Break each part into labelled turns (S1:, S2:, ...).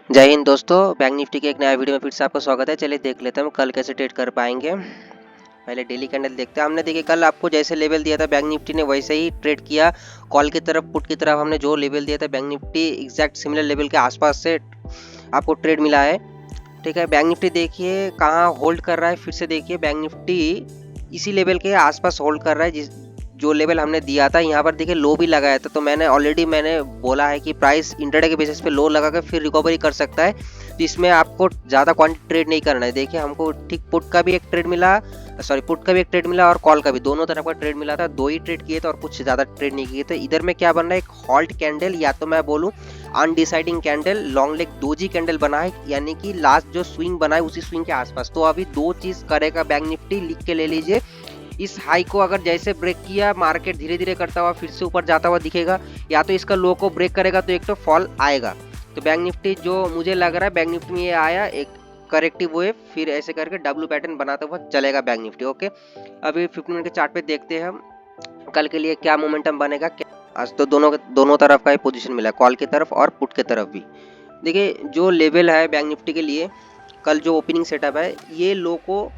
S1: जय हिंद दोस्तों, bank Nifty के एक नया वीडियो में फिर से आपका स्वागत है। चलिए देख लेते हैं हम कल कैसे ट्रेड कर पाएंगे। पहले डेली कैंडल देखते हैं। हमने देखिए कल आपको जैसे लेवल दिया था बैंक निफ्टी ने वैसे ही ट्रेड किया। कॉल की तरफ पुट की तरफ हमने जो लेवल दिया था bank Nifty exact similar level के आसपास से आपको ट्रेड मिला है। ठीक है, बैंक निफ्टी देखिए कहाँ होल्ड कर रहा है। फिर से देखिए बैंक निफ्टी इसी लेवल के आसपास होल्ड कर रहा है जिस जो लेवल हमने दिया था। यहाँ पर देखिए लो भी लगाया था, तो मैंने बोला है कि प्राइस इंटरडे के बेसिस पे लो लगा कर फिर रिकवरी कर सकता है। तो इसमें आपको ज़्यादा क्वांटिटी ट्रेड नहीं करना है। देखिए हमको ठीक पुट का भी एक ट्रेड मिला और कॉल का भी, दोनों तरफ का ट्रेड मिला था। दो ही ट्रेड किए थे और कुछ ज़्यादा ट्रेड नहीं किए थे। इधर में क्या बन रहा है, एक हॉल्ट कैंडल या तो मैं बोलूँ undeciding candle, long leg doji candle बना है, यानी कि लास्ट जो स्विंग बना है उसी स्विंग के आसपास। तो अभी दो चीज़ करेगा बैंक निफ्टी, लिख के ले लीजिए। इस हाई को अगर जैसे ब्रेक किया, मार्केट धीरे धीरे करता हुआ फिर से ऊपर जाता हुआ दिखेगा, या तो इसका लो को ब्रेक करेगा तो एक तो फॉल आएगा। तो बैंक निफ्टी जो मुझे लग रहा है बैंक निफ्टी में ये आया एक करेक्टिव वेव, फिर ऐसे करके डब्ल्यू पैटर्न बनाता हुआ चलेगा बैंक निफ्टी। ओके, अभी 15 मिनट के चार्ट पे देखते हैं हम कल के लिए क्या मोमेंटम बनेगा। आज तो दोनों तरफ का ही पोजीशन मिला है, कॉल की तरफ और पुट की तरफ भी। देखिए जो लेवल है बैंक निफ्टी के लिए, कल जो ओपनिंग सेटअप है, ये लो को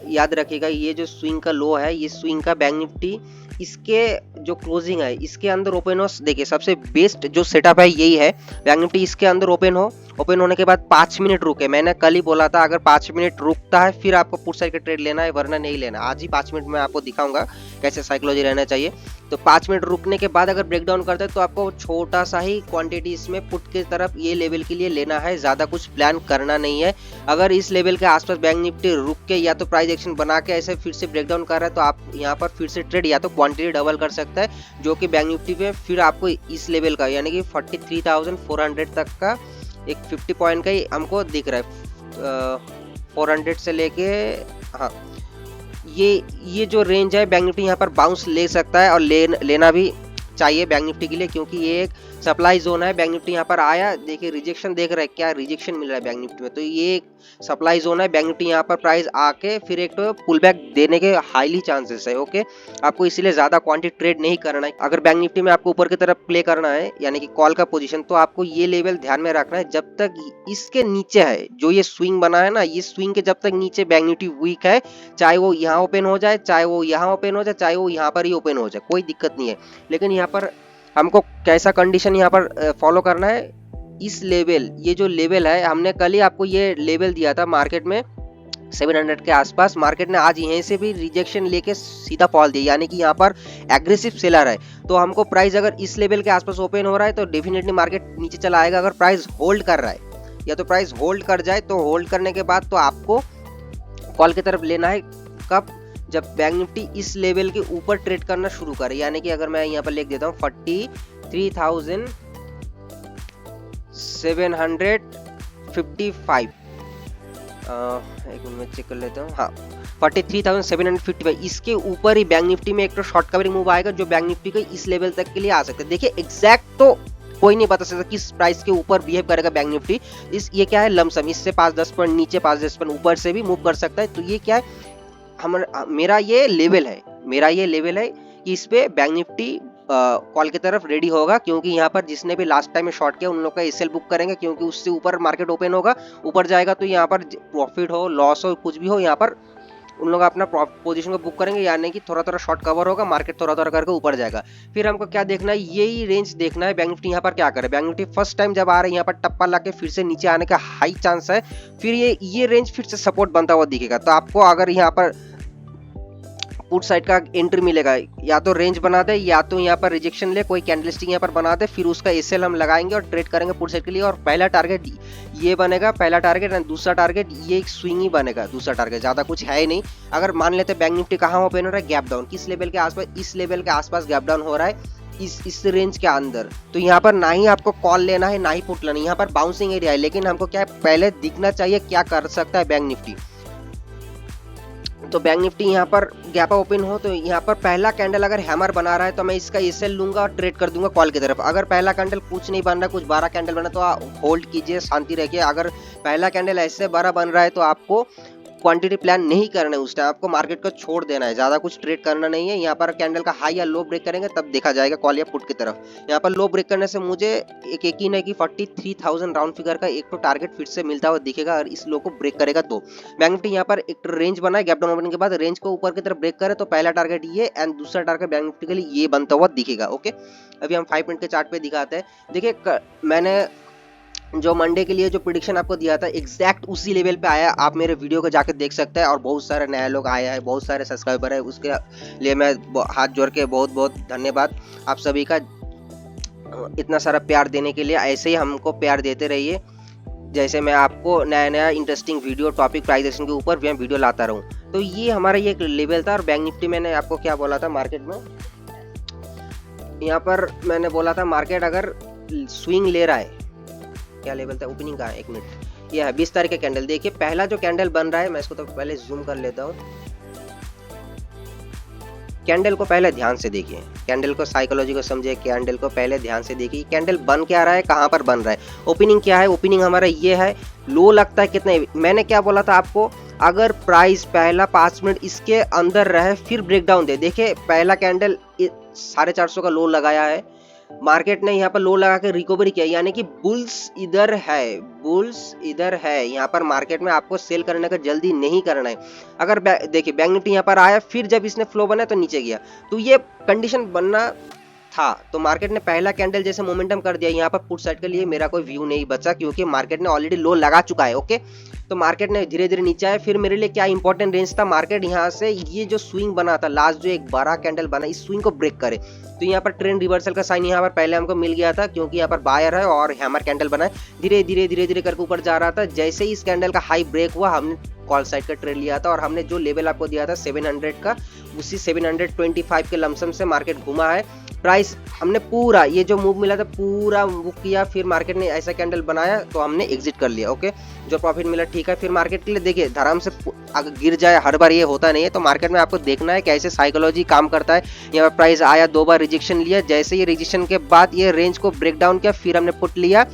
S1: याद रखिएगा। ये जो स्विंग का लो है, ये स्विंग का बैंक निफ्टी इसके जो क्लोजिंग है इसके अंदर ओपन हो। देखिए सबसे बेस्ट जो सेटअप है यही है, बैंक निफ्टी इसके अंदर ओपन होने के बाद 5 मिनट रुके। मैंने कल ही बोला था अगर 5 मिनट रुकता है फिर आपको पुट साइड का ट्रेड लेना है, वरना नहीं लेना। आज ही 5 मिनट में आपको दिखाऊंगा कैसे साइकोलॉजी रहना चाहिए। तो 5 मिनट रुकने के बाद अगर ब्रेकडाउन करते हैं तो आपको छोटा सा ही क्वांटिटी इसमें पुट की तरफ ये लेवल के लिए लेना है, ज़्यादा कुछ प्लान करना नहीं है। अगर इस लेवल के आसपास बैंक निफ्टी रुक के या तो प्राइस एक्शन बना के ऐसे फिर से ब्रेकडाउन कर रहा है तो आप यहाँ पर फिर से ट्रेड या तो क्वांटिटी डबल कर सकता है, जो कि बैंक निफ्टी पे फिर आपको इस लेवल का यानी कि 43,400 तक का एक 50 पॉइंट का ही हमको दिख रहा है। 400 से लेके हाँ, ये जो रेंज है बैंक निफ्टी यहाँ पर बाउंस ले सकता है और लेना भी चाहिए बैंक निफ्टी के लिए, क्योंकि ये एक सप्लाई जोन है। बैंक निफ्टी यहाँ पर आया, देखिए रिजेक्शन देख रहे हैं, क्या रिजेक्शन मिल रहा है बैंक निफ्टी में, तो ये एक सप्लाई जोन है। बैंक निफ्टी यहाँ पर प्राइस आके फिर एक तो पुल बैक देने के हाईली चांसेस है। ओके, आपको इसीलिए ज्यादा क्वांटिटी ट्रेड नहीं करना है। अगर बैंक निफ्टी में आपको ऊपर की तरफ प्ले करना है यानी कि कॉल का पोजीशन, तो आपको ये लेवल ध्यान में रखना है। जब तक इसके नीचे है जो ये स्विंग बना है ना, ये स्विंग के जब तक नीचे बैंक निफ्टी वीक है, चाहे वो यहाँ ओपन हो जाए, चाहे वो यहाँ ओपन हो जाए, चाहे वो यहाँ पर ही ओपन हो जाए, कोई दिक्कत नहीं है। लेकिन यहाँ पर हमको कैसा कंडीशन यहाँ पर फॉलो करना है, इस लेवल, ये जो लेवल है हमने कल ही आपको ये लेवल दिया था मार्केट में 700 के आसपास। मार्केट ने आज यहीं से भी रिजेक्शन लेके सीधा फॉल दिया, यानी कि यहाँ पर एग्रेसिव सेलर है। तो हमको प्राइस अगर इस लेवल के आसपास ओपन हो रहा है तो डेफिनेटली मार्केट नीचे चला आएगा। अगर प्राइस होल्ड कर रहा है या तो प्राइस होल्ड कर जाए, तो होल्ड करने के बाद तो आपको कॉल की तरफ लेना है। कब? जब बैंक निफ्टी इस लेवल के ऊपर ट्रेड करना शुरू करे, यानी कि अगर मैं यहाँ पर लिख देता हूँ 43,755, एक मिनट में चेक कर लेता हूँ, हाँ 43,755, इसके ऊपर ही बैंक निफ्टी में एक तो शॉर्ट कवरिंग मूव आएगा जो बैंक निफ्टी को इस लेवल तक के लिए आ सकता है। देखिए एग्जैक्ट तो कोई नहीं बता सकता किस प्राइस के ऊपर बिहेव करेगा बैंक निफ्टी। ये क्या है, लमसम, इससे 5-10 पॉइंट नीचे, 5-10 पॉइंट ऊपर से भी मूव कर सकता है। तो ये क्या है, मेरा ये लेवल है कि इस पे बैंक निफ्टी कॉल की तरफ रेडी होगा, क्योंकि यहाँ पर जिसने भी लास्ट टाइम में शॉर्ट किया उन लोग का एसएल बुक करेंगे, क्योंकि उससे ऊपर मार्केट ओपन होगा, ऊपर जाएगा तो यहाँ पर प्रॉफिट हो लॉस हो कुछ भी हो, यहाँ पर उन लोग अपना पोजीशन को बुक करेंगे, यानी कि थोड़ा थोड़ा शॉर्ट कवर होगा, मार्केट थोड़ा थोड़ा करके ऊपर जाएगा। फिर हमको क्या देखना है, यही रेंज देखना है बैंक निफ्टी यहाँ पर क्या करे। बैंक निफ्टी फर्स्ट टाइम जब आ रहा है यहाँ पर टप्पा लाके फिर से नीचे आने का हाई चांस है, फिर ये रेंज फिर से सपोर्ट बनता हुआ दिखेगा। तो आपको अगर यहाँ पर पुट साइड का एंट्री मिलेगा, या तो रेंज बना दे या तो यहाँ पर रिजेक्शन ले, कोई कैंडलस्टिक यहाँ पर बना दे, फिर उसका एसएल हम लगाएंगे और ट्रेड करेंगे पुट साइड के लिए। और पहला टारगेट ये बनेगा, पहला टारगेट, दूसरा टारगेट ये एक स्विंग ही बनेगा, दूसरा टारगेट ज्यादा कुछ है ही नहीं। अगर मान लेते बैंक निफ्टी कहाँ ओपन हो रहा है, गैप डाउन, किस लेवल के आसपास, इस लेवल के आसपास गैप डाउन हो रहा है, इस रेंज के अंदर, तो यहाँ पर ना ही आपको कॉल लेना है ना ही पुट लेना है, यहाँ पर बाउंसिंग एरिया है। लेकिन हमको क्या है, पहले दिखना चाहिए क्या कर सकता है बैंक निफ्टी। तो बैंक निफ्टी यहाँ पर गैप ओपन हो तो यहाँ पर पहला कैंडल अगर हैमर बना रहा है तो मैं इसका एसएल लूंगा और ट्रेड कर दूंगा कॉल की तरफ। अगर पहला कैंडल कुछ नहीं बन रहा, कुछ 12 कैंडल बना तो होल्ड कीजिए, शांति रखिए। अगर पहला कैंडल ऐसे 12 बन रहा है तो आपको क्वांटिटी प्लान नहीं करना है उस टाइम, आपको मार्केट को छोड़ देना है, ज़्यादा कुछ ट्रेड करना नहीं है। यहाँ पर कैंडल का हाई या लो ब्रेक करेंगे तब देखा जाएगा कॉल या पुट की तरफ। यहाँ पर लो ब्रेक करने से मुझे एक यकीन है कि 43,000 राउंड फिगर का एक तो टारगेट फिर से मिलता हुआ दिखेगा और इस लो को ब्रेक करेगा तो बैंक निफ्टी यहाँ पर एक रेंज बना है, गैप डाउन ओपनिंग के बाद रेंज को ऊपर की तरफ ब्रेक करे तो पहला टारगेट ये एंड दूसरा टारगेट बैंक निफ्टी के लिए ये बनता हुआ दिखेगा। ओके, अभी हम 5 मिनट के चार्ट पे दिखाते हैं। देखिए मैंने जो मंडे के लिए जो प्रिडिक्शन आपको दिया था एग्जैक्ट उसी लेवल पे आया, आप मेरे वीडियो को जाकर देख सकते हैं और बहुत सारे नए लोग आए हैं, बहुत सारे सब्सक्राइबर है, उसके लिए मैं हाथ जोड़ के बहुत बहुत धन्यवाद आप सभी का, इतना सारा प्यार देने के लिए। ऐसे ही हमको प्यार देते रहिए, जैसे मैं आपको नया नया interesting video topic price action के ऊपर मैं वीडियो लाता रहूँ। तो ये हमारा ये एक लेवल था और बैंक निफ्टी मैंने आपको क्या बोला था मार्केट में, यहाँ पर मैंने बोला था मार्केट अगर स्विंग ले रहा है, क्या लेवल था ओपनिंग का, 1 मिनट, ये है 20 तारीख का कैंडल। देखिए पहला जो कैंडल बन रहा है, मैं इसको तो पहले जूम कर लेता हूँ, कैंडल को पहले ध्यान से देखिए, कैंडल को साइकोलॉजी को समझिए, कैंडल को पहले ध्यान से देखिए, कैंडल बन क्या रहा है, कहाँ पर बन रहा है, ओपनिंग क्या है, ओपनिंग हमारा ये है, लो लगता है कितने, मैंने क्या बोला था आपको, अगर प्राइस पहला 5 मिनट इसके अंदर रहे फिर ब्रेकडाउन दे। देखिए पहला कैंडल 450 का लो लगाया है, मार्केट ने यहाँ पर लो लगा के रिकवरी किया, यानी कि बुल्स इधर है, बुल्स इधर है, यहाँ पर मार्केट में आपको सेल करने का जल्दी नहीं करना है। अगर देखिए बैंक निफ्टी यहाँ पर आया, फिर जब इसने फ्लो बना तो नीचे गया, तो ये कंडीशन बनना था, तो मार्केट ने पहला कैंडल जैसे मोमेंटम कर दिया। यहाँ पर पुट साइड के लिए मेरा कोई व्यू नहीं बचा क्योंकि मार्केट ने ऑलरेडी लो लगा चुका है। ओके, तो मार्केट ने धीरे धीरे नीचे आया, फिर मेरे लिए क्या इंपॉर्टेंट रेंज था, मार्केट यहाँ से ये जो स्विंग बना था, लास्ट जो एक बड़ा कैंडल बना, इस स्विंग को ब्रेक करे, तो यहाँ पर ट्रेंड रिवर्सल का साइन यहाँ पर पहले हमको मिल गया था क्योंकि यहाँ पर बायर है और हैमर कैंडल बना है, धीरे धीरे करके ऊपर जा रहा था। जैसे ही इस कैंडल का हाई ब्रेक हुआ, हमने कॉल साइड का ट्रेड लिया था और हमने जो लेवल आपको दिया था 700 का, उसी 725 के लमसम से मार्केट घुमा है। प्राइस हमने पूरा ये जो मूव मिला था पूरा मूव किया, फिर मार्केट ने ऐसा कैंडल बनाया तो हमने एग्जिट कर लिया। ओके, जो प्रॉफिट मिला ठीक है। फिर मार्केट के लिए देखिए धराम से अगर गिर जाए, हर बार ये होता नहीं है, तो मार्केट में आपको देखना है कैसे साइकोलॉजी काम करता है। यहाँ पर प्राइस आया, 2 बार रिजेक्शन लिया, जैसे ये रिजेक्शन के बाद ये रेंज को ब्रेक डाउन किया, फिर हमने पुट लिया,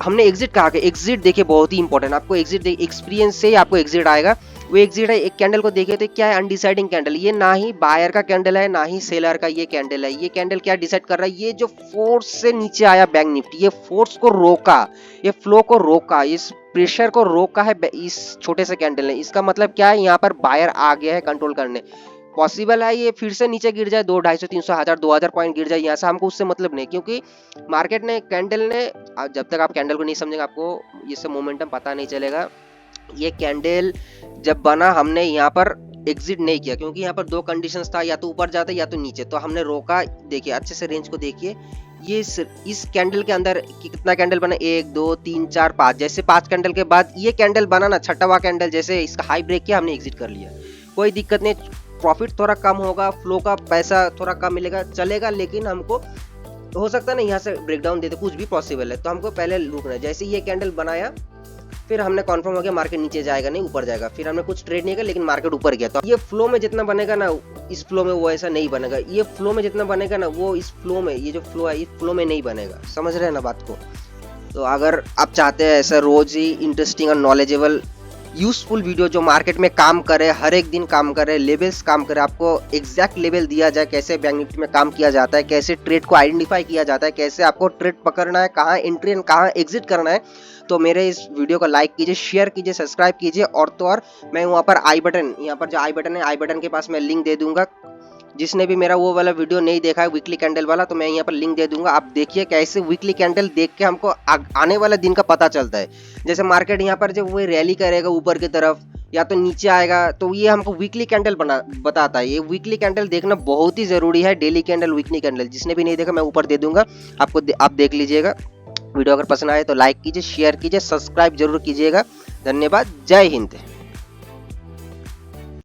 S1: हमने एग्जिट कहा कि एग्जिट देखिए बहुत ही इंपॉर्टेंट, आपको एग्जिट एक्सपीरियंस से ही आपको एग्जिट आएगा। वो एग्जिट है, एक कैंडल को देखिए तो क्या है, अनडिसाइडिंग कैंडल, ये ना ही बायर का कैंडल है ना ही सेलर का ये कैंडल है। ये कैंडल क्या डिसाइड कर रहा है, ये जो फोर्स से नीचे आया बैंक निफ्टी, ये फोर्स को रोका, ये फ्लो को रोका, इस प्रेशर को रोका है इस छोटे से कैंडल ने। इसका मतलब क्या है, यहाँ पर बायर आ गया है कंट्रोल करने। पॉसिबल है ये फिर से नीचे गिर जाए, 200, 250, 300, 1000, 2000 पॉइंट गिर जाए, यहाँ से हमको उससे मतलब नहीं, क्योंकि मार्केट ने कैंडल ने, जब तक आप कैंडल को नहीं समझेंगे आपको इससे मोमेंटम पता नहीं चलेगा। ये कैंडल जब बना, हमने यहाँ पर एग्जिट नहीं किया क्योंकि यहाँ पर 2 कंडीशंस था, या तो ऊपर जाता या तो नीचे, तो हमने रोका। देखिए अच्छे से रेंज को देखिए, ये इस कैंडल के अंदर कितना कैंडल बना, 1 2 3 4 5, जैसे 5 कैंडल के बाद ये कैंडल बना ना, छठवां कैंडल, जैसे इसका हाई ब्रेक किया, हमने एग्जिट कर लिया। कोई दिक्कत नहीं, प्रॉफिट थोड़ा कम होगा, फ्लो का पैसा थोड़ा कम मिलेगा, चलेगा, लेकिन हमको हो सकता है ना यहाँ से ब्रेकडाउन दे दे, कुछ भी पॉसिबल है, तो हमको पहले रुकना है। जैसे ये कैंडल बनाया, फिर हमने कॉन्फर्म हो गया मार्केट नीचे जाएगा नहीं ऊपर जाएगा, फिर हमने कुछ ट्रेड नहीं किया लेकिन मार्केट ऊपर गया। तो ये फ्लो में जितना बनेगा ना, इस फ्लो में वो ऐसा नहीं बनेगा, ये फ्लो में जितना बनेगा ना वो इस फ्लो में, ये जो फ्लो है इस फ्लो में नहीं बनेगा। समझ रहे हैं ना बात को? तो अगर आप चाहते हैं ऐसा रोज ही इंटरेस्टिंग और नॉलेजेबल यूजफुल वीडियो जो मार्केट में काम करे, हर एक दिन काम करे, लेवल्स काम करे, आपको एग्जैक्ट लेवल दिया जाए, कैसे बैंक निफ्टी में काम किया जाता है, कैसे ट्रेड को आइडेंटिफाई किया जाता है, कैसे आपको ट्रेड पकड़ना है, कहाँ एंट्री एंड कहाँ एग्जिट करना है, तो मेरे इस वीडियो को लाइक कीजिए, शेयर कीजिए, सब्सक्राइब कीजिए। और तो और मैं वहाँ पर आई बटन, यहाँ पर जो आई बटन है, आई बटन के पास मैं लिंक दे दूंगा। जिसने भी मेरा वो वाला वीडियो नहीं देखा है वीकली कैंडल वाला, तो मैं यहाँ पर लिंक दे दूंगा, आप देखिए कैसे वीकली कैंडल देख के हमको आने वाला दिन का पता चलता है। जैसे मार्केट यहाँ पर जब वो रैली करेगा ऊपर की तरफ या तो नीचे आएगा, तो ये हमको वीकली कैंडल बताता है। ये वीकली कैंडल देखना बहुत ही जरूरी है, डेली कैंडल, वीकली कैंडल। जिसने भी नहीं देखा मैं ऊपर दे दूंगा आपको, आप देख लीजिएगा। वीडियो अगर पसंद आए तो लाइक कीजिए, शेयर कीजिए, सब्सक्राइब जरूर कीजिएगा। धन्यवाद, जय हिंद।